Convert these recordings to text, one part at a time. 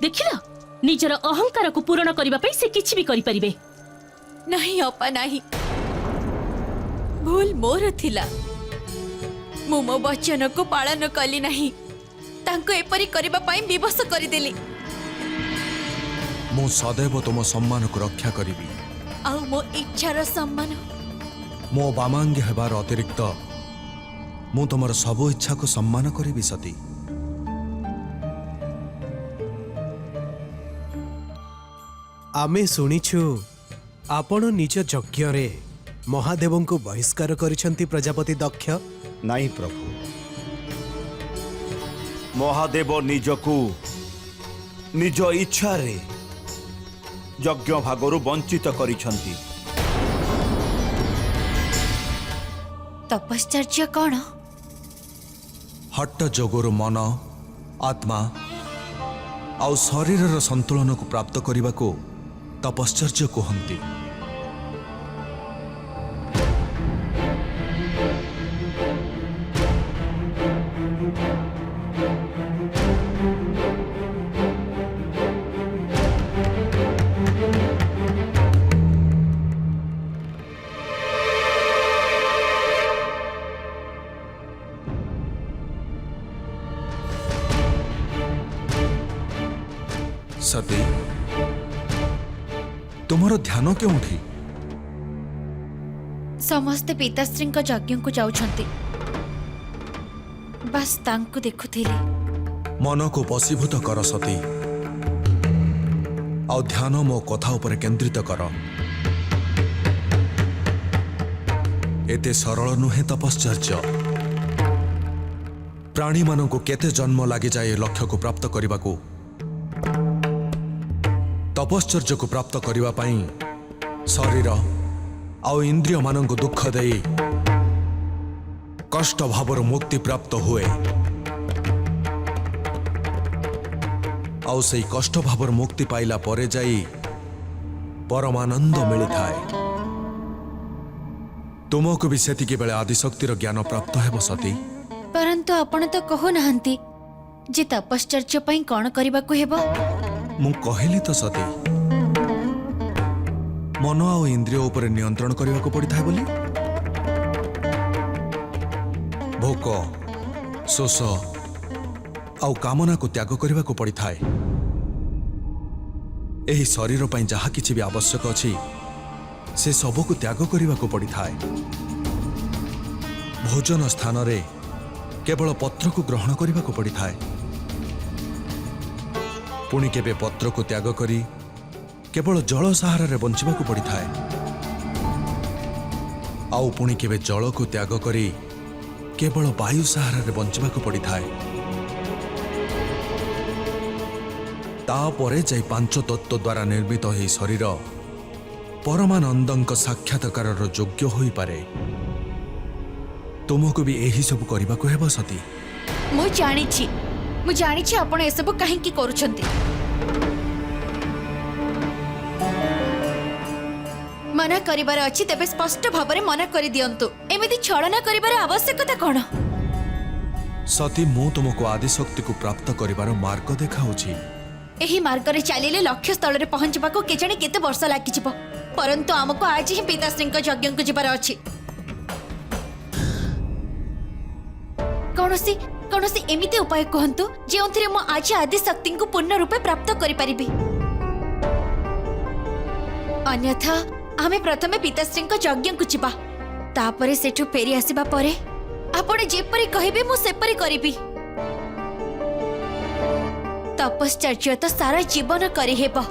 देखिला निजर अहंकार को पूरण करबा पई से किछि भी करि परिबे। नहीं अपा नहीं, भूल मोर थिला। मु मो वचन को पालन कली नहीं, तांको एपरी करबा पई विवश करि देली। मु सदैव तुम सम्मान को रक्षा करिबी। आउ मो इच्छार सम्मान मो बामांगी हेबार अतिरिक्त मु तुमर सब इच्छा को सम्मान करिबी सती। आमे सुनिछु आपण निज यज्ञ रे महादेव को बहिष्कार करिसंती प्रजापति दक्ष। नहीं प्रभु, महादेव निजकू निज इच्छा रे यज्ञ भागरु वंचित करिसंती। तपश्चर्य कौन? हट्ट जोगरु मन आत्मा आउ शरीर संतुलन को प्राप्त करने को तपश्चर्य कहती। सती तुम्हारो ध्यान क्योंठी? समस्ते पिताश्री यज्ञ को जाउछंती, बस तांको देखुथिली। मन को वशीभूत कर सती, आ ध्यान मो कथा उपर केंद्रित कर। एते सरल नुहे तपश्चर्य। प्राणी मान को केते जन्म लगी जाए लक्ष्य को प्राप्त करने को। तपश्चर्य को प्राप्त करने पाई शरीर आउ इंद्रिय मान को दुख दे कष्ट भावर मुक्ति प्राप्त हुए। आउ से कष्ट भावर मुक्ति पाइला परे जाई परमानंद मिली थाए। तुमको भी सेतिकी बेले आदिशक्तिर ज्ञान प्राप्त हेब सती। परंतु आपण तो कहू नाहंती जे तपश्चर्य पई कोन करबा को हेबो। मु कहली तो सती, मन आ इंद्रिय उपर नियंत्रण करने को पड़ी था बोली। भोक शोष आउ कामना को त्याग करने को पड़ी थाए। एही शरीर पई जहा किछि भी आवश्यक अछि से सब को त्याग करने को पड़ी थाए। भोजन स्थान रे केवल पत्र को ग्रहण करने को पड़ी थाए। पुणी केबे पत्र को त्याग करी केवल जल सहारा रे बंचिबा को पड़ी थाए। आउ पुणी केबे जल को त्याग करी केवल वायु सहारा रे बंचिबा को पड़ी थाए। तापरे जाई पांच तत्व द्वारा निर्मित ही शरीर परमानंदंक साक्षात्कार योग्य होई पारे। तुमको भी यही सब करबा को हेबो सती। मु जानिछि आपण ए सब काहे की करूछंती। मना करिबार अछि तेबे स्पष्ट भाबरे मना करि दियंतु। एमिति छळना करिबार आवश्यकता कोन? सती मु तुमको आदिशक्ति को प्राप्त करिबार मार्ग देखाउछि। एही मार्ग रे चलिले लक्ष्य स्थल रे पहुंचबा को केजणी केते वर्ष लागि जिवो, परंतु हमको आज ही पिताश्री यज्ञ को जिबार अछि। कौनसी एमिति उपाय कहंतु जेउथिरे मो आज आदि शक्ति को पूर्ण रूपे प्राप्त करि परिबी। अन्यथा आमे प्रथमे पिताश्री यज्ञ को जिबा, तापरे सेठु फेरी आसीबा परे आपण जेपरि कहिबे मु सेपरि करिबी। तपश्चर्य तो सारा जीवन करि हेबो,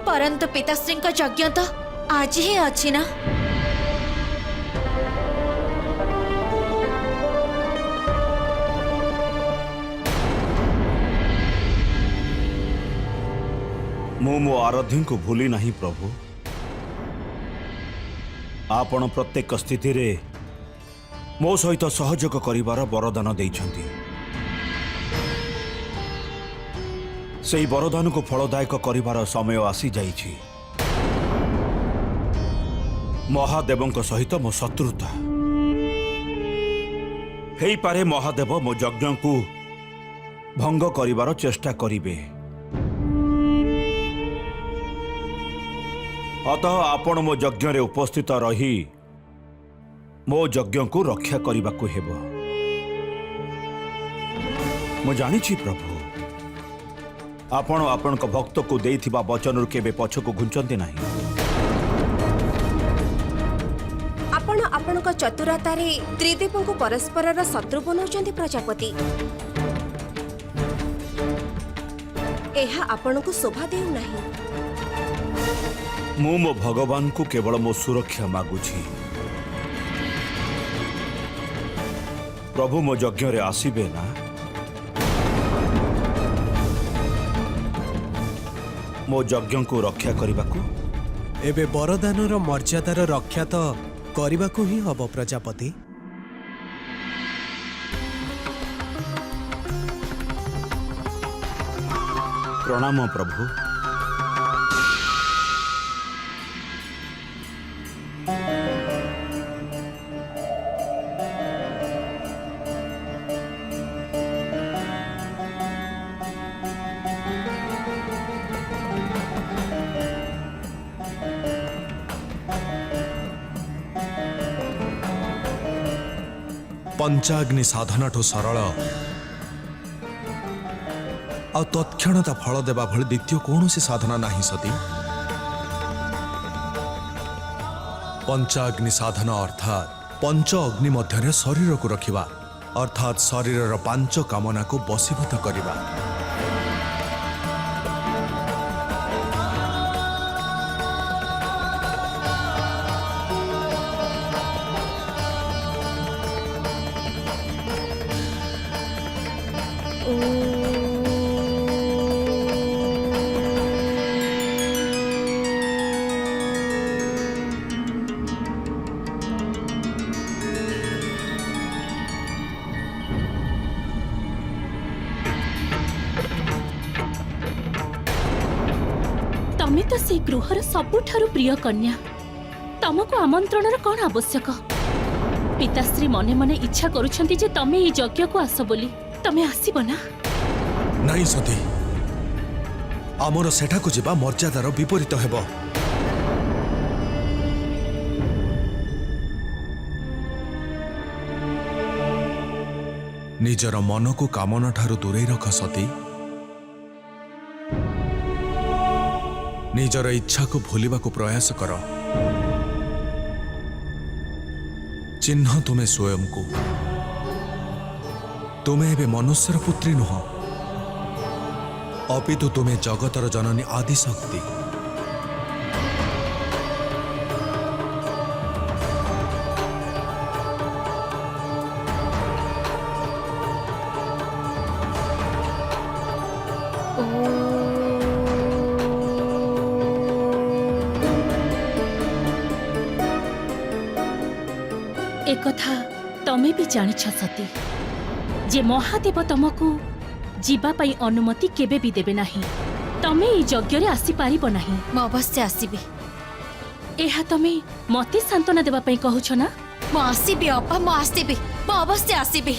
परंतु पिताश्री यज्ञ तो आज ही अछि ना। मो आराध्य को भूली नहीं प्रभु। आपण प्रत्येक स्थिति रे मो सहित सहयोग करिवार वरदान देइछंती। सेही वरदान को फलदायक करिवार समय आसी जाइछि। महादेवंक सहित मो शत्रुता हेई पारे। महादेव मो यज्ञ को भंग करिवार चेष्टा करिवे। अतः आपण मो यज्ञ रे उपस्थित रही मो यज्ञ को रक्षा करने को हेब। मु जानी प्रभु आपण आपण भक्त को देइथिबा वचन केबे पछको घुंचंती नाही। आपण आपण चतुरतारे त्रिदेव को परस्पर शत्रु बनाउछंती प्रजापति। एहा आपण को शोभा देउ नाही। मु मो भगवान को केवल मो सुरक्षा मागुछि। प्रभु मो यज्ञ रे आसीबे ना? मो यज्ञ को रक्षा करने को। एबे बरदानर मर्यादार रक्षा तो करने को ही हब प्रजापति। प्रणाम प्रभु। पंचाग्नि साधना ठो सरल आ तत्क्षणता फल देवा भली द्वितीय कौन सी साधना नहीं सती। पंचाग्नि साधना अर्थात पंच अग्नि मध्य शरीर को रखिबा अर्थात शरीर पांच कामना को बसीभूत करिबा। तमे तो से गृहर सबुठारु प्रिय कन्या, तमको आमंत्रणर कौन आवश्यक? पिताश्री मने मने इच्छा करुछंती जे तमे ई यज्ञ को आस बोली। तमे आसीब ना? नहीं सती, आमर सेठा को जीवा मर्यादार विपरीत हेब। निजर मन को कामना ठारू दूरे रख सती। निजर इच्छा को भूलिबा को प्रयास कर। चिन्ह तुम्हें स्वयं को। तुम्हें एबे मनुष्यर पुत्री नुह, अपितु तुम्हें जगतर जननी आदि शक्ति। एकथा तमे भी जानिछ सती जे महादेव तमको जीवा पाई अनुमति केबे भी देबे नाही। तमे ई यज्ञ रे आसी पारिबो नाही। ମୁଁ ଅବଶ୍ୟ ଆସିବି। एहा तमे मते सांत्वना देबा पई कहूछ ना? ମୁଁ ଆସିବି ଅପା, ମୁଁ ଆସିବି, ମୁଁ ଅବଶ୍ୟ ଆସିବି।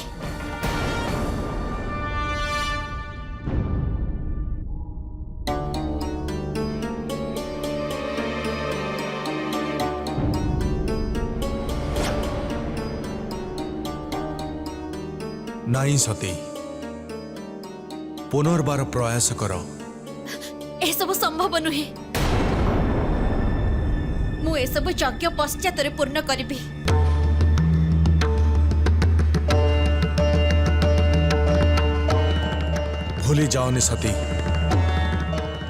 नहीं सती, पुनर्बार प्रयास कर। एसबु संभव नुहे। मु एसबु यज्ञ पश्चात पूर्ण करिबी। भूली जाओनी सती,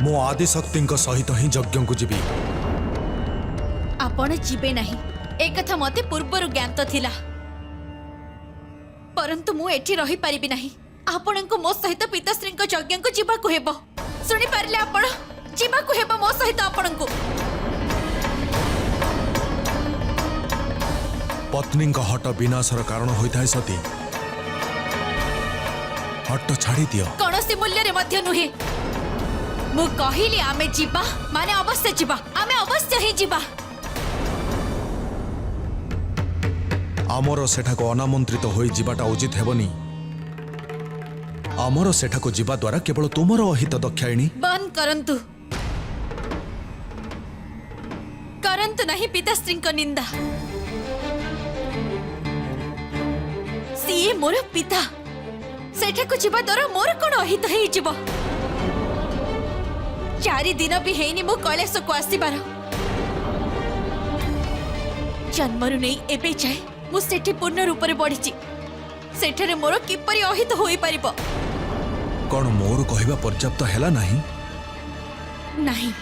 मो आदि शक्ति सहित ही यज्ञ को जीवी। आपण जीवे नहीं, एक कथा मते पूर्वरु ज्ञान तो थिला, परंतु मु एठी रही पारिबी नहीं। आपण को मो सहित पिताश्री यज्ञ को जीवा को हेबो। सुनी पारिले आपण, जीवा को हेबो मो सहित आपण को। पत्नी हट विनाशर कारण होता है सती। हट छाड़ी दियो। कौनसी मूल्य रे मध्य नुहे। मु कहिली आमे जीवा माने अवश्य जीवा, आमे अवश्य ही जीवा। आमर सेठाको अनामंत्रित होई जीवाटा उचित हेबनी। आमर सेठाको जीवा द्वारा केवल तुमर अहित दक्षायणी। बंद करंतु। करंतु नहीं पिताश्री को निंदा। सीए मोर पिता सेठाकु जीवा द्वारा मोर कौन अहित हो जीव। 4 दिन भी हेनी मु कैलाश को आसबार। जन्मरु नहीं एबे जाए मु सेठी पूर्ण रूप से बढ़ी। सेठारे मोर किपरि अहित होई परिबो? कौन मोर कहवा पर्याप्त हैला नहीं? नहीं,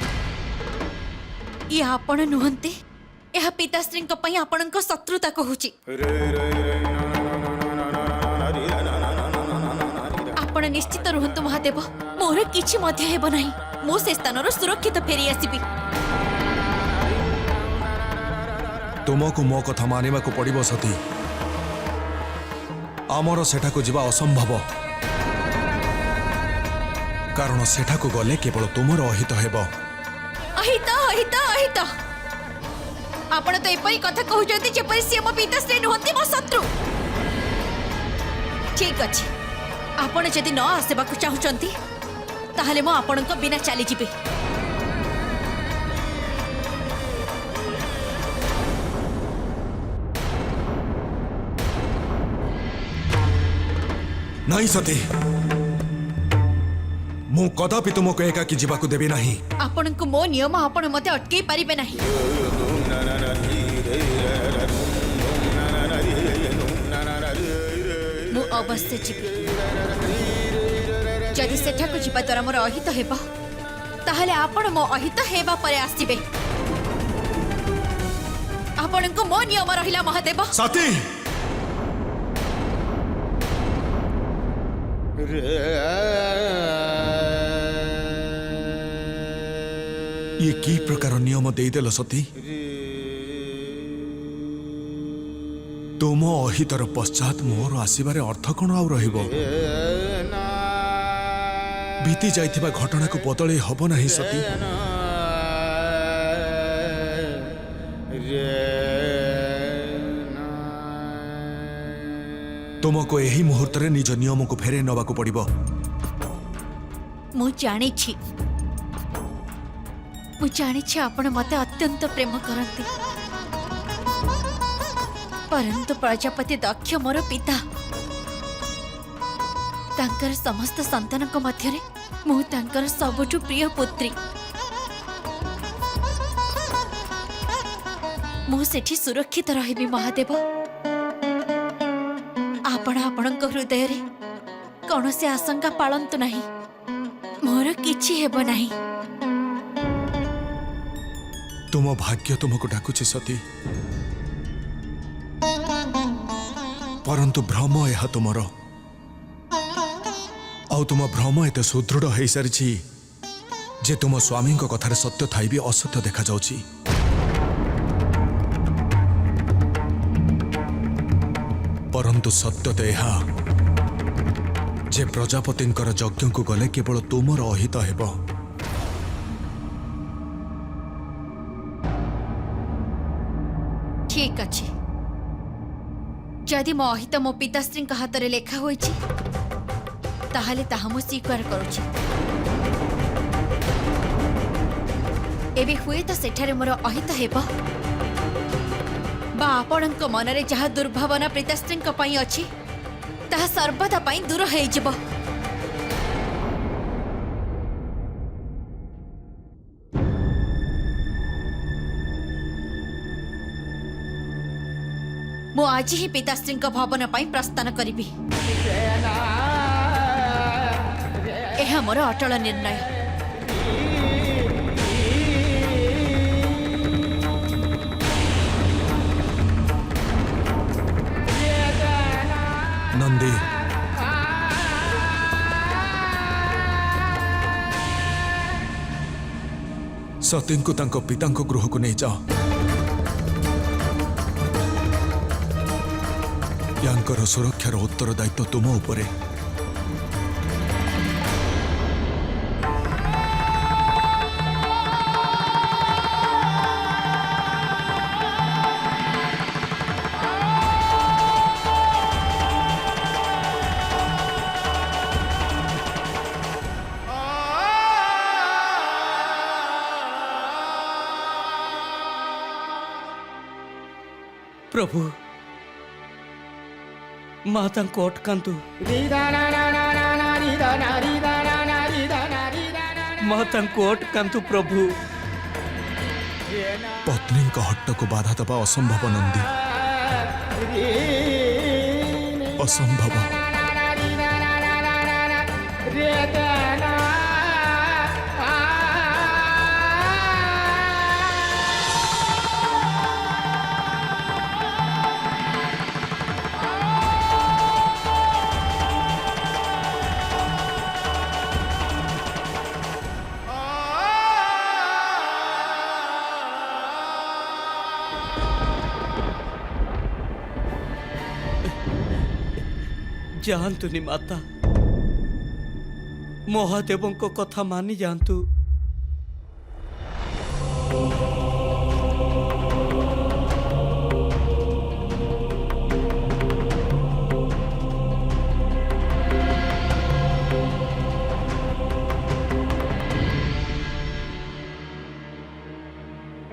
ये आपण नुहंते, यह पिताश्री आपण शत्रुता कहूची। आपण निश्चित रुहंतु महादेव, मोर किछि मध्य हेबो नाही। मु से स्थानर सुरक्षित फेरी आसीबी। तुमको मो कथा मानिबा को पड़िबो सती। आमर सेठाको जीवा असंभव, कारण सेठाको गले केवल तुमर अहित हेबो। अहित अहित अहित आपण तो एपरी कथा कहउजंती जेपरी से मो पिताश्री नुहंती मो शत्रु। ठीक अछि, आपण जदि न आसेबा को चाहुचंती ताहले मो आपणक बिना चली जिबे। नहीं सती, मु कदापि तुमको एकाकी जीवाकू देबी नहीं। आपणक मो नियम आपण मते अटके पारिबे नाही। मु अवश्य जिबी। जदि सेठाकु जीवा द्वारा मोर अहित हेबा ताहले आपण मो अहित हेबा परे आसीबे। आपणक मो नियम रहिला महादेव। साथी, ये की प्रकार नियम देदेल सती? तुम अहितर पश्चात मोर आसबार अर्थ कौन आउ रहिबो? बीती जाइथिबा घटना को बदले हब नहीं सती। तुमको यही मुहूर्त रे निज नियम को फेरे नवा को पड़िबो। मु जानी आपण मते अत्यंत प्रेम करती, परंतु प्रजापति दक्ष मोर पिता तांकर समस्त संतान मध्य मु तांकर सबुठु प्रिय पुत्री। मु सेठी सुरक्षित रहिबी महादेव। आपण आपणक हृदय रे कौनसी आशंका पालंतु नहीं। मोर किछि हेबो नहीं। तुम भाग्य तुमको डाकुछि सती, परंतु भ्रम यह तुमर। आउ तुम भ्रम एते सुदृढ़ हो सारी जे तुम स्वामी कथार सत्य थाई भी असत्य देखा जाउछि। परंतु सत्य तो यह जे प्रजापति यज्ञ को गले केवल तुमर अहित हेब। ठीक अच्छे, जदि मो अहित मो पिताश्री हाथ में लेखा होइछि ताहले ताहा मु स्वीकार करुछि। एबे हुए तो सेठारे मोर अहित हेब बा आपणक मनरे जहा दुर्भावना पिताश्री पई अछि ताहा सर्वदा पई दूर होई जिवो। मु आज ही पिताश्री भवन पई प्रस्थान करिबी। यह मोर अटल निर्णय। नंदी, सती को तांको पितांको गृह को नहीं जाओ। यांकर सुरक्षार उत्तरदायित्व तुम उपरे। प्रभु माता को अटकांतु माता को अटकांतु प्रभु पत्नी हट्ट को बाधा दबा असंभव नंदी, असंभव। जानतुनी माता महादेव को कथा मानी जानतु।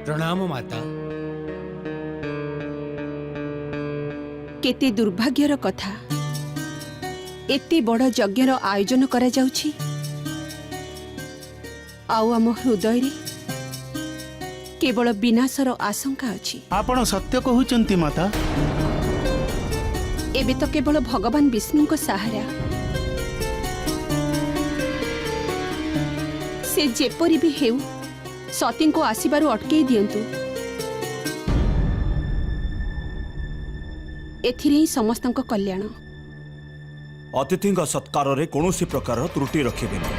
प्रणाम माता। केते दुर्भाग्यर कथा एते बड़ यज्ञर आयोजन करा जाउछि आउ आम हृदय रे केवल विनाशर आशंका अछि। आपण सत्य कहउचंती माता। एबे तो केवल भगवान विष्णु को सहारा से जेपरी भी हेउ सती को आसीबारु अटके दियंतु। एथिरे ही समस्तक कल्याण। अतिथि सत्कार रे कौनसी प्रकार त्रुटि रखिबेनि।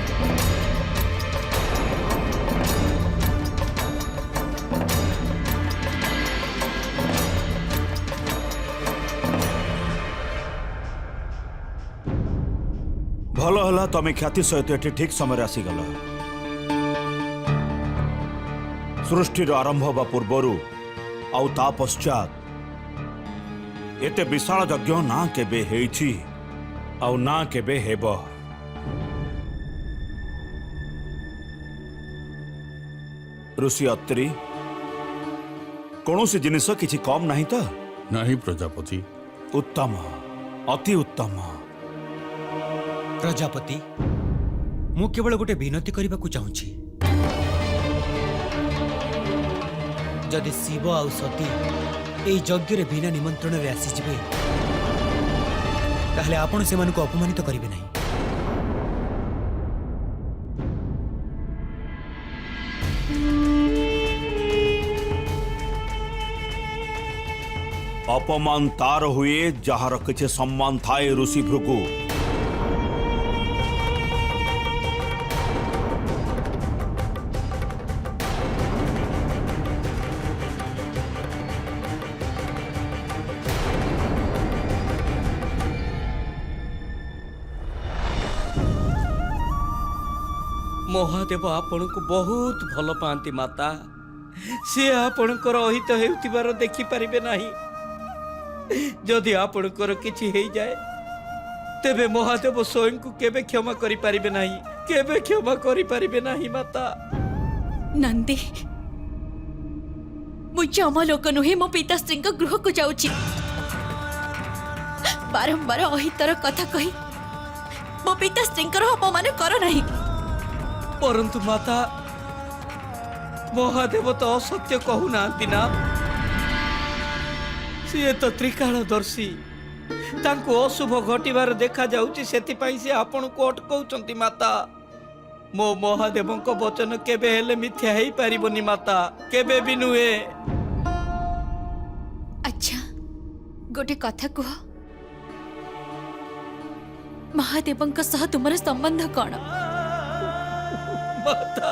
भल हला तमे ख्याति सहित एठी ठीक समय आसीगल। सृष्टिर आरंभ बा पूर्वरु आउ ता पश्चात एते विशाल यज्ञ ना केबे हेछि आउ ना केबे हेब। ऋषि अत्रि कौनसी जिनिस किछि कम नहीं तो नहीं प्रजापति। उत्तम, अति उत्तम। प्रजापति मु केवल गोटे विनती करने को चाहूँगी। जदि शिव आउ सती यही यज्ञ रे बिना निमंत्रण रे आसीजिबे ताहले आपण से मानको अपमानित करिवे नहीं। अपमान तार हुए जहार किछि सम्मान थाए ऋषि भृगु। महादेव आपण को बहुत भल पाती माता। से आपणकर अहित हेउतिबार देखि पारिबे नाही। जदि आपणकर किछि हेइ जाए तेबे महादेव स्वयं को केबे क्षमा करि पारिबे नाही, केबे क्षमा करि पारिबे नाही माता। नंदी मु जमलोक नुहे मो पिताश्री गृह को जाउछि। बारंबार अहितर कथा कही मो पिताश्री अपमान कर नाही। परंतु माता महादेव तो असत्य कहू नांती ना। सी तो त्रिकालदर्शी तांको अशुभ घटिबार देखा जाउछि, सेतिपई से आपण को अटकाउचंती माता। मो महादेव को वचन केबे हेले मिथ्या हेई पारिबोनी माता, केबे भी नुहे। अच्छा गोटे कथा कह, महादेव सह तुमर संबंध कौन? माता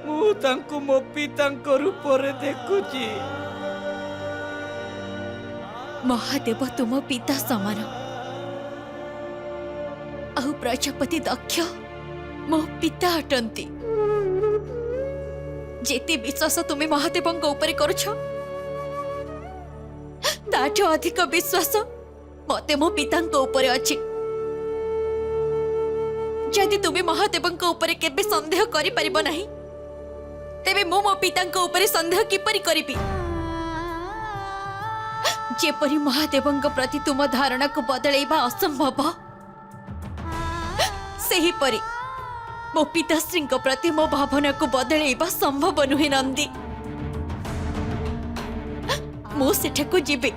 मु तांको मो पितांको रूप रे देखुची। महादेव तुम पिता समान आउ प्रजापति दक्ष मो पिता अटंती। जेते विश्वास तुम्हें महादेव ऊपर करुछ ताठो अधिक विश्वास मते मो पिता ऊपर अछि। जदि तुम्हें महादेव ऊपर केबे संदेह करि परिबो नाही तेबे मो पिता ऊपर संदेह किपरि करिबी? जेपरी महादेवଙ୍କ प्रति तुम धारणा को बदलैबा असंभव सही परी मो पिताश्री प्रति मो भावना को बदलैबा संभव नुहे नंदी मो सेठाकू जीवे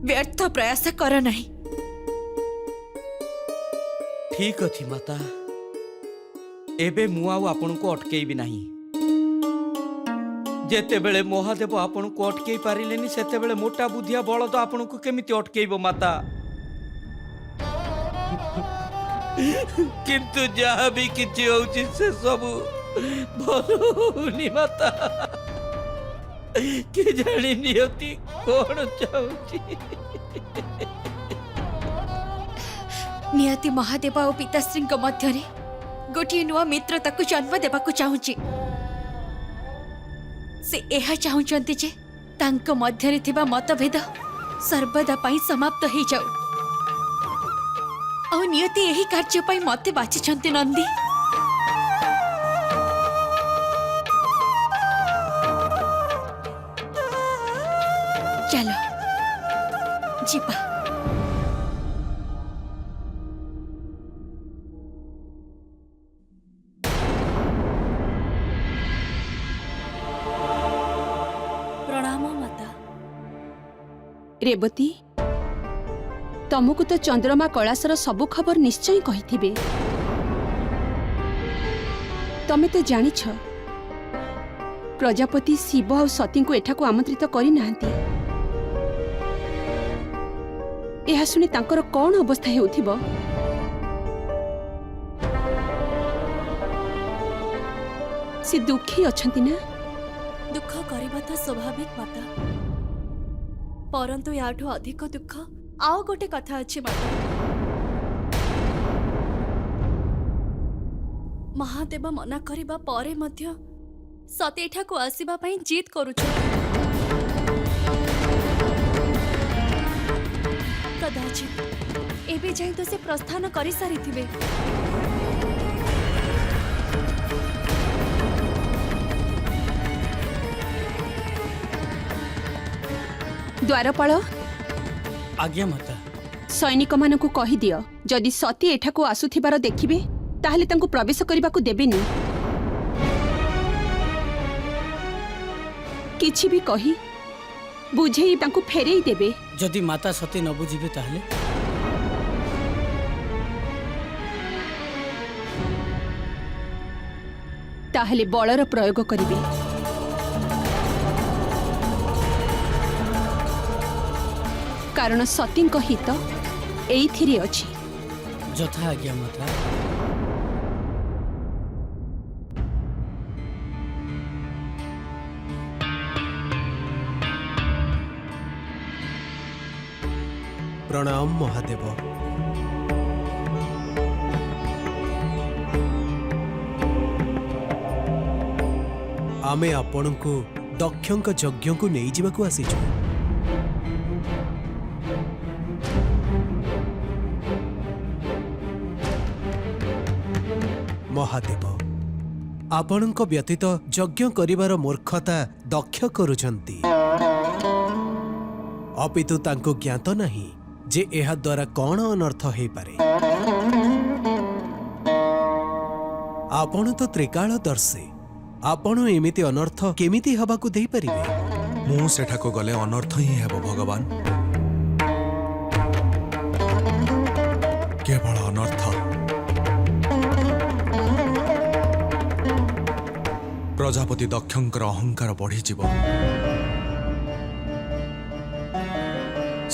व्यर्थ प्रयास कर नहीं। ठीक अछि माता एबे मु आउ आपनको अटकेइबि नाही जेते बेले महादेव आपनको अटकेई पारिलेनी सेते बेले मोटा बुद्धिया बलद आपनको केमिति अटकेइबो माता किंतु जहाँ भी किछि होउछि से सब भल होउनी माता के जानी नियति कोन चाहुछि नियति महादेव और पिताश्री मध्य गोटे नुआ मित्रता को जन्म देवाक चाहूची से एहा चाहूचंती जे तांको मध्यरे थिबा मतभेद सर्वदा पाई समाप्त हो जाऊ और नियति यही कार्य पाई मते बाछिछंती नंदी। चलो जीवा रेवती तमको तो चंद्रमा कैलासर सबु खबर निश्चय कही तमे तो जानिछ प्रजापति शिव और सती को एठाकू आमंत्रित करि नाहंती एहा सुनी तांकर कौन अवस्था हेउथिबो से दुखी अछंती ना दुख करबा तो स्वाभाविक माता परंतु याठू अधिक दुख आउ गोटे कथा अछि माता महादेव मना करिबा परे मध्य सती एठाकू आसीबा पई जिद करूछ कदाचित एबे जाई तो से प्रस्थान करि सारिथिबे द्वारपाल आज्ञा माता सैनिक मानकु कहि दियो जदि सती एठाकू आसुथिबार देखिबे ताहले तांकु प्रवेश करिबाकू देबेनी किछि भी कही बुझेई तांकु फेरेई देबे जदि माता सती न बुझिबे ताहले ताहले बलर प्रयोग करिबे कारण सती हित एइथिरे अछि जथा आज्ञा माता प्रणाम महादेव आमे आपणको दक्षଙ୍କ यज्ञ को नहीं जीवाकू आसीଛୁ महादेव आपणଙ୍କ व्यतीत यज्ञ करिवार मूर्खता दक्ष करूछंती अपितु तांको ज्ञात नहीं जे एहा द्वारा कौन अनर्थ हे पारे आपण तो त्रिकालदर्शी आपण एमिति अनर्थ केमिति हबाकू देई परिबे मु सेठाको गले अनर्थ ही हेबो भगवान केवल अनर्थ प्रजापति दक्षंकर अहंकार बढ़ी जीव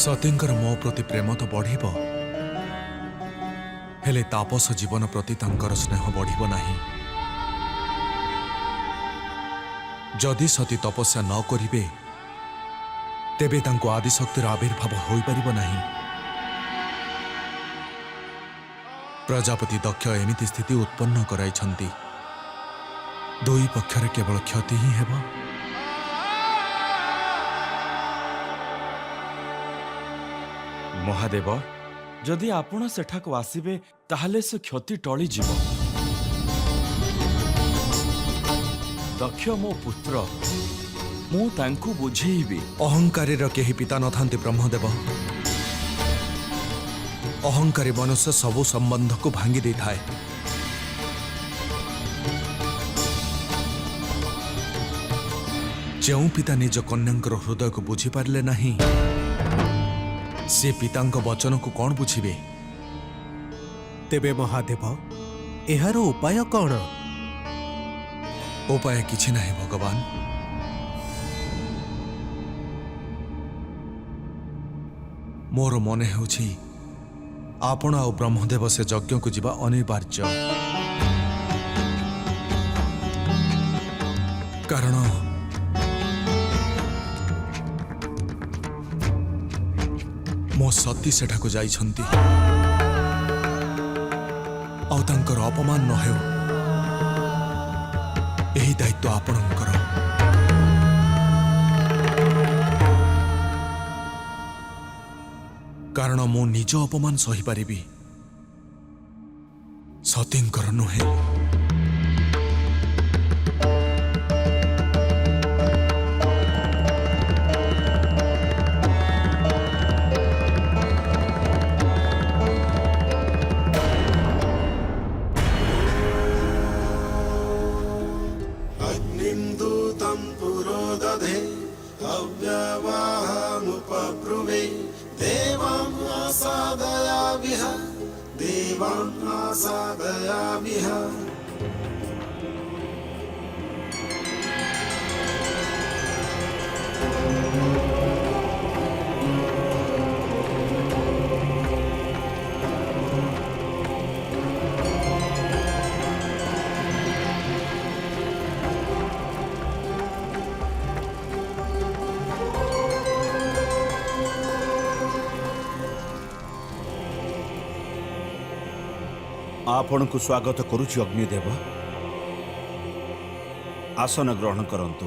सतींकर मो प्रति प्रेम तो बढ़िब हेले तापस जीवन प्रति तांकर स्नेह बढ़िब नाही जदि सती तपस्या न करिबे तेबे तांको आदिशक्तिर आविर्भाव होई परिब नाही प्रजापति दक्ष एमिति स्थिति उत्पन्न कराइछंती दुई पक्षरे केवल क्षति ही हेब महादेव जदि आपण सेठाको आसीबे ताहले से क्षति टळी जीव दक्ष मो पुत्र ମୁଁ ତାଙ୍କୁ ବୁଝେଇବି। ଅହଙ୍କାରୀର କେହି ପିତା ନଥାନ୍ତି ବ୍ରହ୍ମଦେବ। ଅହଙ୍କାରୀ ମନୁଷ୍ୟ ସବୁ ସମ୍ବନ୍ଧକୁ ଭାଙ୍ଗି ଦେଇଥାଏ। ଯେଉଁ ପିତା ନିଜ କନ୍ୟାଙ୍କର ହୃଦୟକୁ ବୁଝିପାରିଲେ ନାହିଁ, ସେ ପିତାଙ୍କ ବଚନକୁ କ'ଣ ବୁଝିବେ? ତେବେ ମହାଦେବ, ଏହାର ଉପାୟ କ'ଣ? ଉପାୟ କିଛି ନାହିଁ ଭଗବାନ। ମୋର ମନେ ହେଉଛି ଆପଣ ଆଉ ବ୍ରହ୍ମଦେବ ସେ ଯଜ୍ଞକୁ ଯିବା ଅନିବାର୍ଯ୍ୟ। କାରଣ ମୋ ସତୀ ସେଠାକୁ ଯାଇଛନ୍ତି। ଆଉ ତାଙ୍କର ଅପମାନ ନ ହେଉ, ଏହି ଦାୟିତ୍ୱ ଆପଣଙ୍କର। କାରଣ ମୁଁ ନିଜ ଅପମାନ ସହିପାରିବି, ସତୀଙ୍କର ନୁହେଁ। ଆପଣଙ୍କୁ ସ୍ୱାଗତ କରୁଛି ଅଗ୍ନିଦେବ। ଆସନ ଗ୍ରହଣ କରନ୍ତୁ।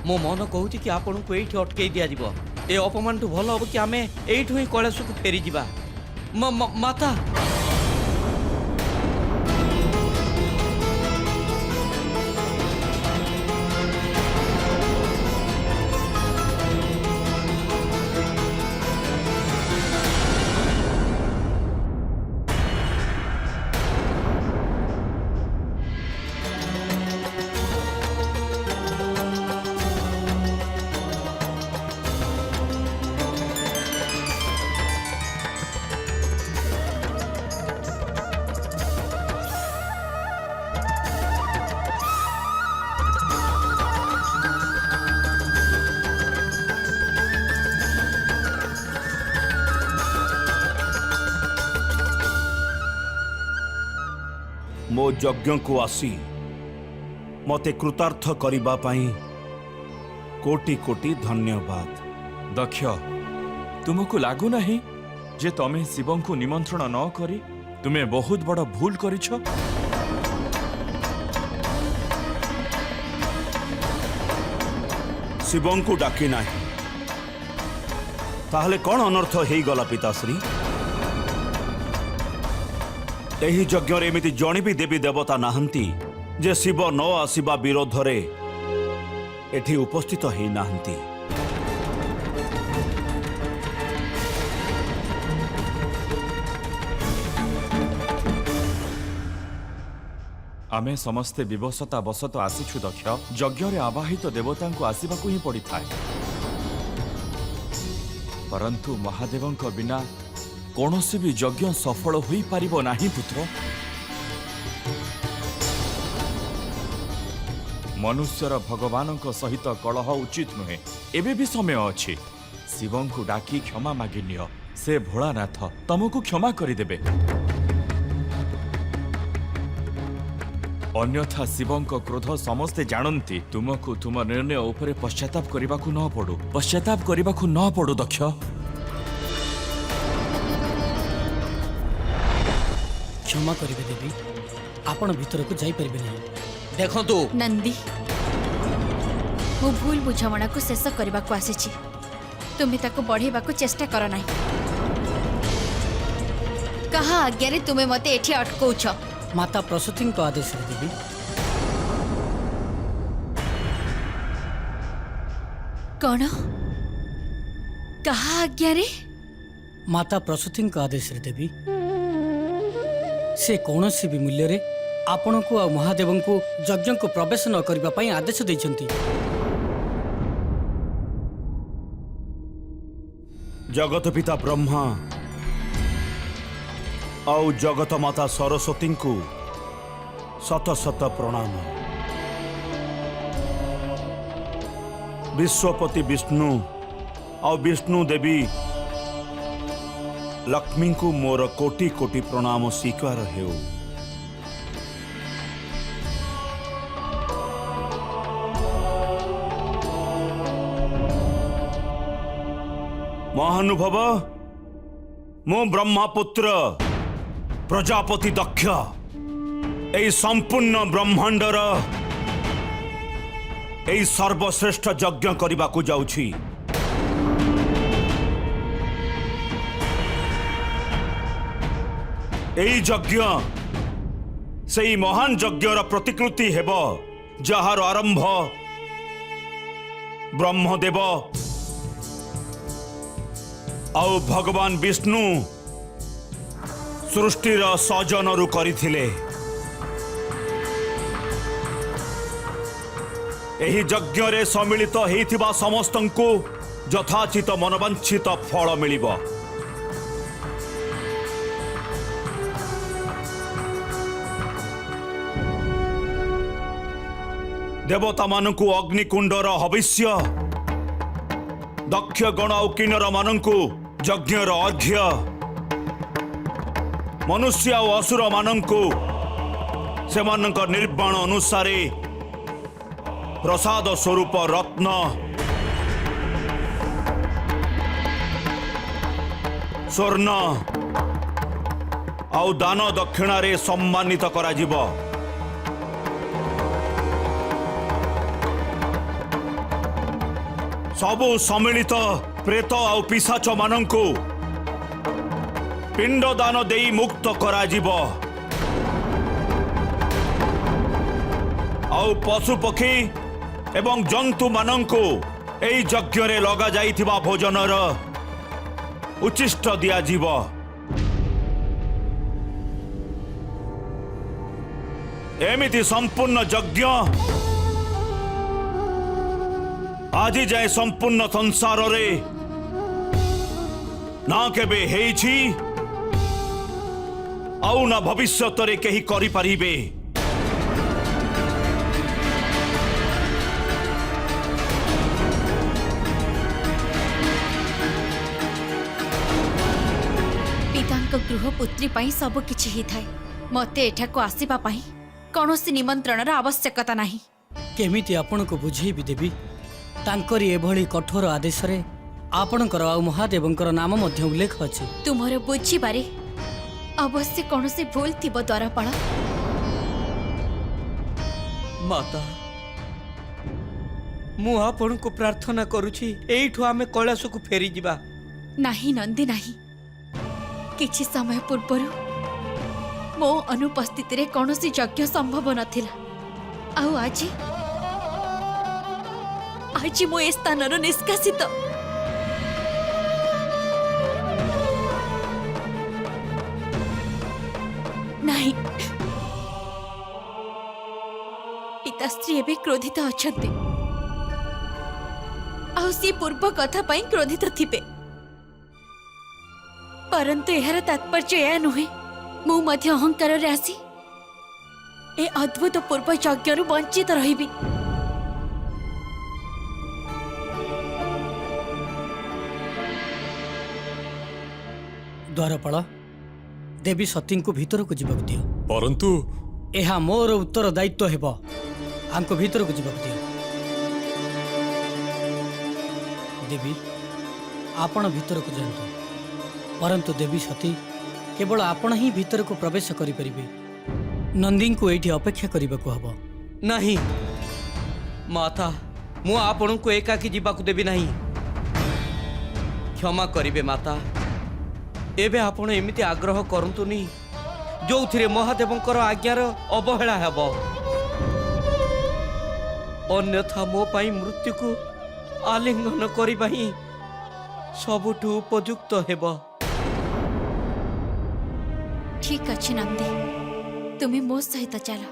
ମୋ ମନ କହୁଛି କି ଆପଣଙ୍କୁ ଏଇଠି ଅଟକେଇ ଦିଆଯିବ। ଏ ଅପମାନଠୁ ଭଲ ହବ କି ଆମେ ଏଇଠୁ ହିଁ କୈଳାସକୁ ଫେରିଯିବା। ମାତା, ମୋ ଯଜ୍ଞକୁ ଆସି ମୋତେ କୃତାର୍ଥ କରିବା ପାଇଁ କୋଟି କୋଟି ଧନ୍ୟବାଦ। ଦକ୍ଷ, ତୁମକୁ ଲାଗୁନାହିଁ ଯେ ତମେ ଶିବଙ୍କୁ ନିମନ୍ତ୍ରଣ ନ କରି ତୁମେ ବହୁତ ବଡ଼ ଭୁଲ କରିଛ? ଶିବଙ୍କୁ ଡାକି ନାହିଁ, ତାହେଲେ କ'ଣ ଅନର୍ଥ ହେଇଗଲା ପିତାଶ୍ରୀ? ଏହି ଯଜ୍ଞରେ ଏମିତି ଜଣେ ବି ଦେବୀ ଦେବତା ନାହାନ୍ତି ଯେ ଶିବ ନ ଆସିବା ବିରୋଧରେ ଏଠି ଉପସ୍ଥିତ ହେଇନାହାନ୍ତି। ଆମେ ସମସ୍ତେ ବିବଶତା ବଶତଃ ଆସିଛୁ ଦକ୍ଷ। ଯଜ୍ଞରେ ଆବାହିତ ଦେବତାଙ୍କୁ ଆସିବାକୁ ହିଁ ପଡ଼ିଥାଏ। ପରନ୍ତୁ ମହାଦେବଙ୍କ ବିନା କୌଣସି ବି ଯଜ୍ଞ ସଫଳ ହୋଇପାରିବ ନାହିଁ ପୁତ୍ର। ମନୁଷ୍ୟର ଭଗବାନଙ୍କ ସହିତ କଳହ ଉଚିତ ନୁହେଁ। ଏବେ ବି ସମୟ ଅଛି। ଶିବଙ୍କୁ ଡାକି କ୍ଷମା ମାଗି ନିଅ। ସେ ଭୋଳାନାଥ ତମକୁ କ୍ଷମା କରିଦେବେ। अन्यथा शिवଙ୍କ क्रोध समस्ते जानन्ति तुमको तुम निर्णय उपरे पश्चाताप କରିବାକୁ न पडु पश्चाताप କରିବାକୁ न पडु दक्ष क्षमा करिवे देवी आपण भीतर को जाई परिबे नहीं देखंतु नंदी मु भूल बुझामणा को शेष करने को आसी तुम्हें ताको बढ़ेबा को चेष्टा कर ना कहा आज्ञा रे तुम्हें मते एठी अटकौछ माता प्रसूति को आदेश रे देवी कौन कहा आज्ञा रे माता प्रसूति को आदेश रे देवी से कौनसी भी मूल्य रे आपण को आ महादेव को यज्ञ को प्रवेश न करबा पई आदेश दैछंती जगत पिता ब्रह्मा आउ जगत माता सरस्वती को शत शत प्रणाम। विश्वपति विष्णु आउ विष्णु देवी लक्ष्मी को मोर कोटि कोटि प्रणाम स्वीकार हेउ। महानुभव मो ब्रह्मपुत्र प्रजापति दक्ष एई संपूर्ण ब्रह्मांडर एई सर्वश्रेष्ठ यज्ञ करने को जाउछि। एई यज्ञ सेई महान यज्ञर प्रतिकृति हेब जहार आरंभ ब्रह्मदेव आउ भगवान विष्णु सृष्टिर सजनरु करिथिले। एही यज्ञ रे सम्मिलित हेइथिबा समस्तंकु यथाचित मनवांछित फल मिलिबो। देवता मानकु अग्निकुंडर हविष्य दक्ष गण और किन्नर मानकु यज्ञर अर्घ्य मनुष्य और असुर मानकु सेमानक निर्वाण अनुसारे प्रसाद स्वरूप रत्न स्वर्ण आउ दान दक्षिणारे सम्मानित करा जिवो। सबु सम्मिलित प्रेत और पिशाच मानंकु पिंड दान देई मुक्त करा जिवो। आउ पशु पक्षी एवं जंतु मानंकु एई यज्ञ रे लगा जाइथिबा भोजनर उचिष्ट दिया जिवो। एमिति संपूर्ण यज्ञ आज जाए संपूर्ण संसार रे ना केबे हेइछि आउ ना भविष्यत रे केही करि परिबे। पितांक गृह पुत्री पाई सब किछि ही थाए मते एठा को आसीबा पाई कौनसी निमंत्रणर आवश्यकता नाही। केमिति आपण को बुझेबी देवी तांकरी एभली कठोर आदेश रे आपणकर आ महादेवंकर नाम मध्य उल्लेख अछि। तुमर बुझिबारे अवश्य कौनसी भूल थिबो द्वारपाल। माता मु आपण को प्रार्थना करूछि एइठु आमे कैलाश को फेरी जिबा। नाही नंदी नाही किछि समय पूर्वरु मो अनुपस्थिति रे कौनसी यज्ञ संभव नथिला आउ आज मो ए स्थानर निष्कासित। नहीं पिताश्री एबे क्रोधित अछंते आउ सी पूर्व कथा पाई क्रोधित थिबे परंतु एहार तात्पर्य या नुहे मु मध्य अहंकार रे आसी ए अद्भुत पूर्व यज्ञ वंचित रहिबी। द्वारपाल देवी सती को भीतर को जीवक दियो। परंतु ଏହା ମୋର ଉତ୍ତରଦାୟିତ୍ୱ ହେବ। ଆଙ୍କ ଭିତରକୁ ଯିବାକୁ ଦିଅ। ଦେବୀ ଆପଣ ଭିତରକୁ ଯାଆନ୍ତୁ, ପରନ୍ତୁ ଦେବୀ ସତୀ କେବଳ ଆପଣ ହିଁ ଭିତରକୁ ପ୍ରବେଶ କରିପାରିବେ। ନନ୍ଦୀଙ୍କୁ ଏଇଠି ଅପେକ୍ଷା କରିବାକୁ ହେବ। ନାହିଁ ମାତା, ମୁଁ ଆପଣଙ୍କୁ ଏକାକୀ ଯିବାକୁ ଦେବି ନାହିଁ। କ୍ଷମା କରିବେ ମାତା, ଏବେ ଆପଣ ଏମିତି ଆଗ୍ରହ କରନ୍ତୁନି ଯୋଉଥିରେ ମହାଦେବଙ୍କର ଆଜ୍ଞାର ଅବହେଳା ହେବ। ଅନ୍ୟଥା ମୋ ପାଇଁ ମୃତ୍ୟୁକୁ ଆଲିଙ୍ଗନ କରିବା ହିଁ ସବୁଠୁ ଉପଯୁକ୍ତ ହେବ। ଠିକ୍ ଅଛି ନନ୍ଦୀ, ତୁମେ ମୋ ସହିତ ଚାଲ।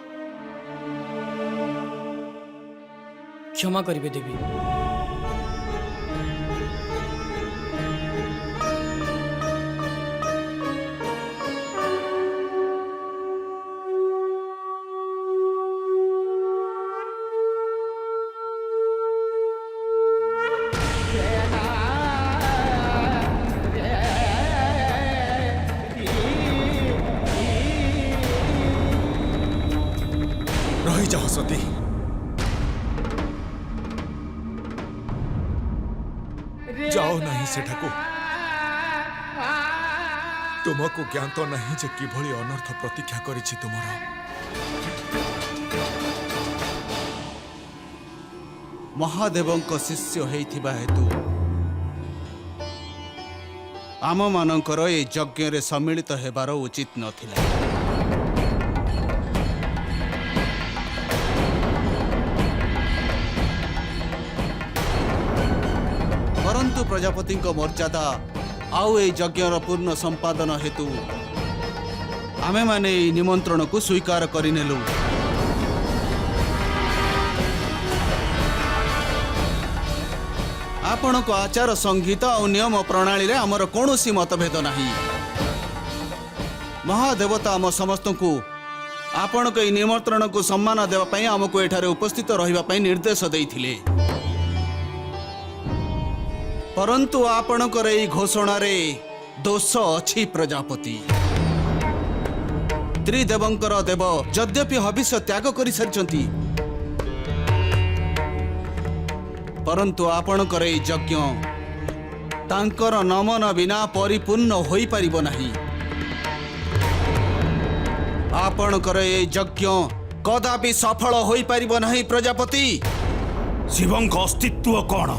କ୍ଷମା କରିବେ ଦେବୀ। ରହିଯାଅ ସତୀ। ଯାଅ ନାହିଁ ସେଠାକୁ। ତୁମକୁ ଜ୍ଞାତ ନାହିଁ ଯେ କିଭଳି ଅନର୍ଥ ପ୍ରତୀକ୍ଷା କରିଛି ତୁମର। ମହାଦେବଙ୍କ ଶିଷ୍ୟ ହେଇଥିବା ହେତୁ ଆମମାନଙ୍କର ଏ ଯଜ୍ଞରେ ସମ୍ମିଳିତ ହେବାର ଉଚିତ ନଥିଲା। ପରନ୍ତୁ ପ୍ରଜାପତିଙ୍କ ମର୍ଯ୍ୟାଦା ଆଉ এই ଯଜ୍ଞର ପୂର୍ଣ୍ଣ ସମ୍ପାଦନ ହେତୁ ଆମେମାନେ ଏହି ନିମନ୍ତ୍ରଣକୁ ସ୍ୱୀକାର କରିନେଲୁ। ଆପଣଙ୍କ ଆଚାର ସଂହିତା ଆଉ ନିୟମ ପ୍ରଣାଳୀରେ ଆମର କୌଣସି ମତଭେଦ ନାହିଁ। ମହାଦେବତା ଆମ ସମସ୍ତଙ୍କୁ ଆପଣଙ୍କ ଏହି ନିମନ୍ତ୍ରଣକୁ ସମ୍ମାନ ଦେବା ପାଇଁ ଆମକୁ ଏଠାରେ ଉପସ୍ଥିତ ରହିବା ପାଇଁ ନିର୍ଦ୍ଦେଶ ଦେଇଥିଲେ। ପରନ୍ତୁ ଆପଣଙ୍କର ଏହି ଘୋଷଣାରେ ଦୋଷ ଅଛି ପ୍ରଜାପତି। ତ୍ରିଦେବଙ୍କର ଦେବ ଯଦ୍ୟପି ହବିଷ୍ୟ ତ୍ୟାଗ କରିସାରିଛନ୍ତି, ପରନ୍ତୁ ଆପଣଙ୍କର ଏହି ଯଜ୍ଞ ତାଙ୍କର ନମନ ବିନା ପରିପୂର୍ଣ୍ଣ ହୋଇପାରିବ ନାହିଁ। ଆପଣଙ୍କର ଏହି ଯଜ୍ଞ କଦାପି ସଫଳ ହୋଇପାରିବ ନାହିଁ ପ୍ରଜାପତି। ଶିବଙ୍କ ଅସ୍ତିତ୍ୱ କ'ଣ?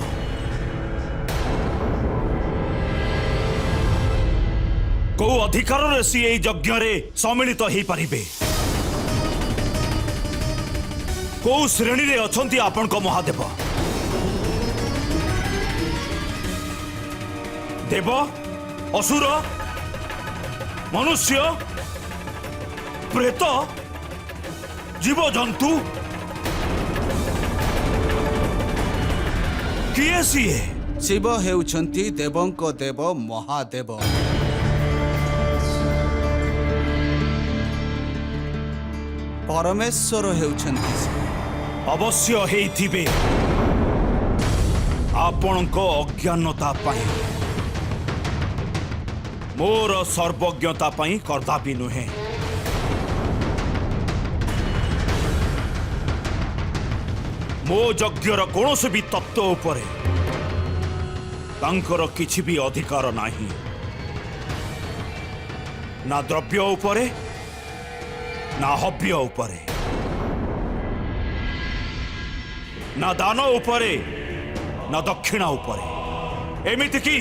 କୋଉ ଅଧିକାରରେ ସିଏ ଏହି ଯଜ୍ଞରେ ସମ୍ମିଳିତ ହେଇପାରିବେ? କୋଉ ଶ୍ରେଣୀରେ ଅଛନ୍ତି ଆପଣଙ୍କ ମହାଦେବ? ଦେବ, ଅସୁର, ମନୁଷ୍ୟ, ପ୍ରେତ, ଜୀବଜନ୍ତୁ? କିଏ ସିଏ? ଶିବ ହେଉଛନ୍ତି ଦେବଙ୍କ ଦେବ ମହାଦେବ। ପରମେଶ୍ୱର ହେଉଛନ୍ତି ସେ। ଅବଶ୍ୟ ହେଇଥିବେ। ଆପଣଙ୍କ ଅଜ୍ଞାନତା ପାଇଁ, ମୋର ସର୍ବଜ୍ଞତା ପାଇଁ କଦାପି ନୁହେଁ। ମୋ ଯଜ୍ଞର କୌଣସି ବି ତତ୍ତ୍ୱ ଉପରେ ତାଙ୍କର କିଛି ବି ଅଧିକାର ନାହିଁ। ନା ଦ୍ରବ୍ୟ ଉପରେ, ନା ହବ୍ୟ ଉପରେ, ନା ଦାନ ଉପରେ, ନା ଦକ୍ଷିଣା ଉପରେ, ଏମିତିକି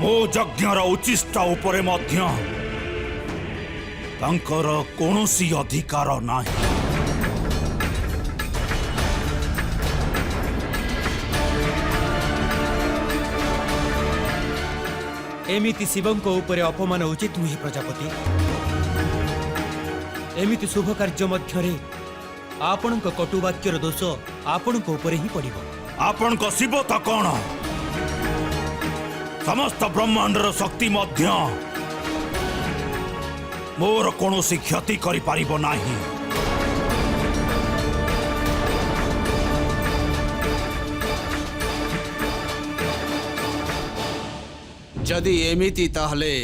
ମୋ ଯଜ୍ଞର ଉଚ୍ଚିଷ୍ଟ ଉପରେ ମଧ୍ୟ ତାଙ୍କର କୌଣସି ଅଧିକାର ନାହିଁ। एमिति शिवंको उपरे अपमान उचित नुहे प्रजापति। एमिति शुभ कार्य मध्यरे आपणक कटुवाक्यर दोष आपणक उपरे ही पड़िबो। आपणक शिव तो कौन? समस्त ब्रह्मांडर शक्ति मध्य मोर कौनसी क्षति करि पारिबो नाही। जदि एमिति ताहले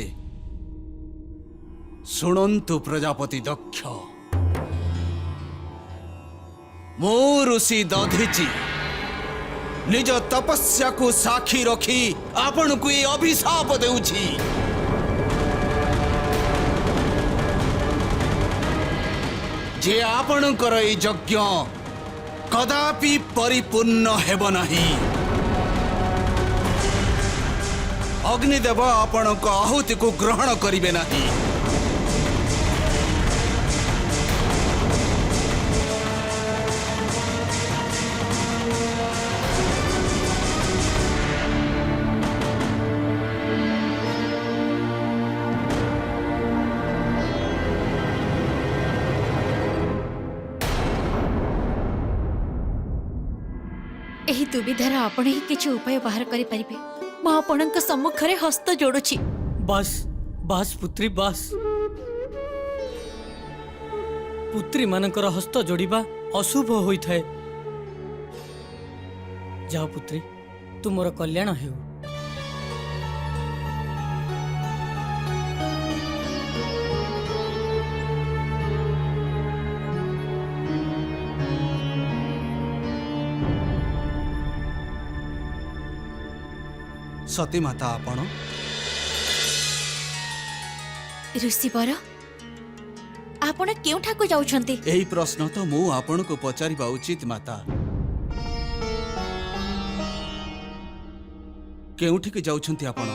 ଶୁଣନ୍ତୁ ପ୍ରଜାପତି ଦକ୍ଷ, ମୁଁ ଋଷି ଦଧିଚି ନିଜ ତପସ୍ୟାକୁ ସାକ୍ଷୀ ରଖି ଆପଣଙ୍କୁ ଏ ଅଭିଶାପ ଦେଉଛି। ଯେ ଆପଣଙ୍କର এই ଯଜ୍ଞ କଦାପି ପରିପୂର୍ଣ୍ଣ ହେବ ନାହିଁ। ଅଗ୍ନିଦେବ ଆପଣଙ୍କ ଆହୁତିକୁ ଗ୍ରହଣ କରିବେ ନାହିଁ। ଏହି ଦୁବିଧାର ଆପଣ ହିଁ କିଛି ଉପାୟ ବାହାର କରିପାରିବେ। ମୁଁ ଆପଣଙ୍କ ସମ୍ମୁଖରେ ହସ୍ତ ଯୋଡୁଛି। ବାସ୍ ବାସ୍ ପୁତ୍ରୀ ବାସ୍। ପୁତ୍ରୀ ମାନଙ୍କର ହସ୍ତ ଯୋଡ଼ିବା ଅଶୁଭ ହୋଇଥାଏ। ଯାଅ ପୁତ୍ରୀ, ତୁମର କଲ୍ୟାଣ ହେଉ। ସତୀ ମାତା ଆପଣ? ଋଷିବର, ଆପଣ କେଉଁଠାକୁ ଯାଉଛନ୍ତି? ଏହି ପ୍ରଶ୍ନ ତ ମୁଁ ଆପଣଙ୍କୁ ପଚାରିବା ଉଚିତ ମାତା। କେଉଁଠିକି ଯାଉଛନ୍ତି ଆପଣ?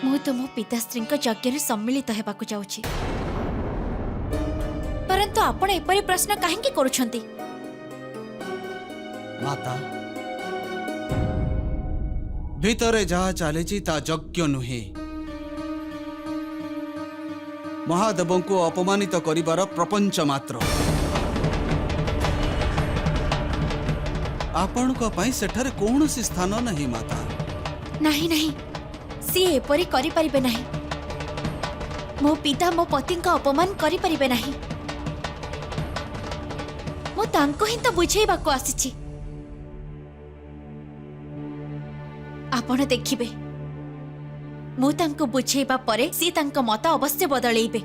ମୁଁ ତ ମୋ ପିତାଶ୍ରୀଙ୍କ ଯଜ୍ଞରେ ସମ୍ମିଳିତ ହେବାକୁ ଯାଉଛି। ପରନ୍ତୁ ଆପଣ ଏପରି ପ୍ରଶ୍ନ କାହିଁକି କରୁଛନ୍ତି? ମାତା, ଭିତରେ ଯାହା ଚାଲିଛି ତା ଯଜ୍ଞ ନୁହେଁ, ମହାଦେବଙ୍କୁ ଅପମାନିତ କରିବାର ପ୍ରପଞ୍ଚ ମାତ୍ର। ଆପଣଙ୍କ ପାଇଁ ସେଠାରେ କୌଣସି ସ୍ଥାନ ନାହିଁ ମାତା। ନାହିଁ ନାହିଁ, ସିଏ ଏପରି କରିପାରିବେ ନାହିଁ। ମୋ ପିତା ମୋ ପତିଙ୍କ ଅପମାନ କରିପାରିବେ ନାହିଁ। ମୁଁ ତାଙ୍କୁ ହିଁ ତ ବୁଝେଇବାକୁ ଆସିଛି। ଆପଣ ଦେଖିବେ, ମୁଁ ତାଙ୍କୁ ବୁଝେଇବା ପରେ ସିଏ ତାଙ୍କ ମତ ଅବଶ୍ୟ ବଦଳେଇବେ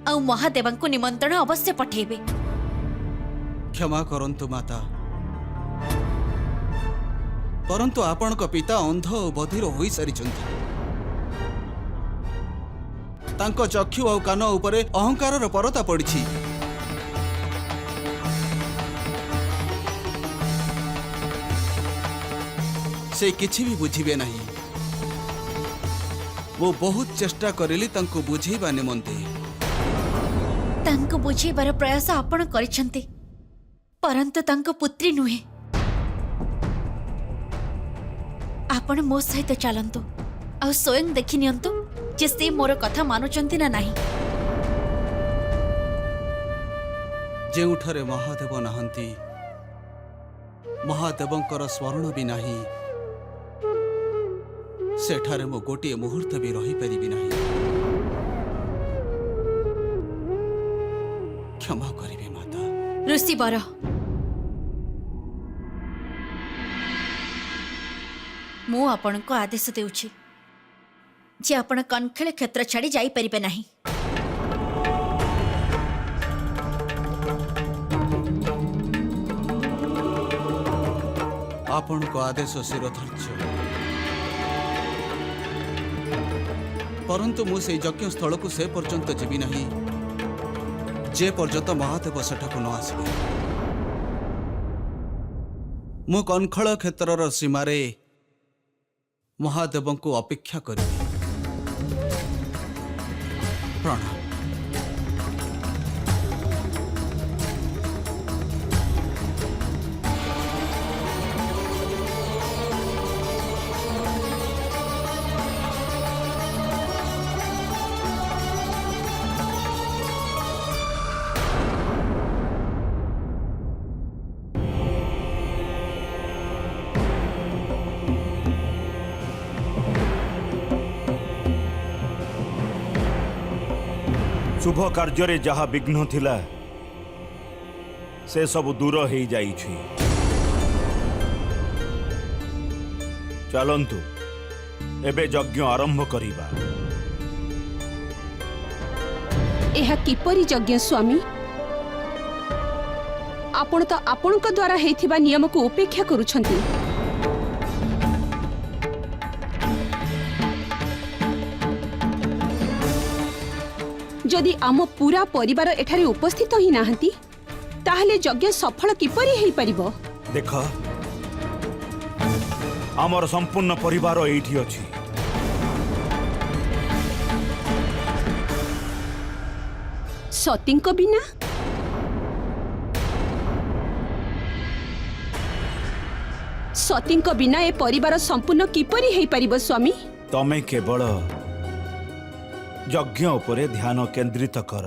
ଆଉ ମହାଦେବଙ୍କୁ ନିମନ୍ତ୍ରଣ ଅବଶ୍ୟ ପଠେଇବେ। କ୍ଷମା କରନ୍ତୁ ମାତା, ପରନ୍ତୁ ଆପଣଙ୍କ ପିତା ଅନ୍ଧ ଓ ବଧିର ହୋଇସାରିଛନ୍ତି। ତାଙ୍କ ଚକ୍ଷୁ ଆଉ କାନ ଉପରେ ଅହଙ୍କାରର ପରତା ପଡ଼ିଛି। ସେ କିଛି ବି ବୁଝିବେ ନାହିଁ। ମୁଁ ବହୁତ ଚେଷ୍ଟା କରିଲି ତାଙ୍କୁ ବୁଝେଇବା ନିମନ୍ତେ। ତାଙ୍କୁ ବୁଝେଇବାର ପ୍ରୟାସ ଆପଣ କରିଛନ୍ତି, ପରନ୍ତୁ ତାଙ୍କ ପୁତ୍ରୀ ନୁହେଁ। ଆପଣ ମୋ ସହିତ ଚାଲନ୍ତୁ ଆଉ ସ୍ୱୟଂ ଦେଖି ନିଅନ୍ତୁ ଯେ ସେ ମୋର କଥା ମାନୁଛନ୍ତି ନା ନାହିଁ। ଯେଉଁଠାରେ ମହାଦେବ ନାହାନ୍ତି, ମହାଦେବଙ୍କର ସ୍ମରଣ ବି ନାହିଁ, ସେଠାରେ ମୁଁ ଗୋଟିଏ ମୁହୂର୍ତ୍ତ ବି ରହିପାରିବି ନାହିଁ। କ୍ଷମା କରିବେ ମାତା। ଋଷିବର, ମୁଁ ଆପଣଙ୍କୁ ଆଦେଶ ଦେଉଛି ଯେ ଆପଣ କନଖେଳ କ୍ଷେତ୍ର ଛାଡ଼ି ଯାଇପାରିବେ ନାହିଁ। ଆପଣଙ୍କ ଆଦେଶ ଶିରୋଧାର୍ଯ୍ୟ। ପରନ୍ତୁ ମୁଁ ସେହି ଯଜ୍ଞସ୍ଥଳକୁ ସେ ପର୍ଯ୍ୟନ୍ତ ଯିବି ନାହିଁ ଯେ ପର୍ଯ୍ୟନ୍ତ ମହାଦେବ ସେଠାକୁ ନ ଆସିବେ। ମୁଁ କନଖଳ କ୍ଷେତ୍ରର ସୀମାରେ ମହାଦେବଙ୍କୁ ଅପେକ୍ଷା କରିବି। ପ୍ରଣାମ। शुभ कार्य जहाँ विघ्न थिला से सब दूर हो जाइछि। चलंतु एबे यज्ञ आरंभ करिबा। ଏହା କିପରି ଯଜ୍ଞ ସ୍ୱାମୀ? ଆପଣ ତ ଆପଣଙ୍କ ଦ୍ୱାରା ହେଇଥିବା ନିୟମକୁ ଉପେକ୍ଷା କରୁଛନ୍ତି। ଯଦି ଆମ ପୁରା ପରିବାର ଏଠାରେ ଉପସ୍ଥିତ ହିଁ ନାହାନ୍ତି ତାହେଲେ ଯଜ୍ଞ ସଫଳ କିପରି ହେଇପାରିବ? ଦେଖ ଆମର ସମ୍ପୂର୍ଣ୍ଣ ପରିବାର ଏଇଠି ଅଛି। ସତୀଙ୍କ ବିନା? ସତୀଙ୍କ ବିନା ଏ ପରିବାର ସମ୍ପୂର୍ଣ୍ଣ କିପରି ହେଇପାରିବ ସ୍ୱାମୀ? ତମେ କେବଳ ଯଜ୍ଞ ଉପରେ ଧ୍ୟାନ କେନ୍ଦ୍ରିତ କର।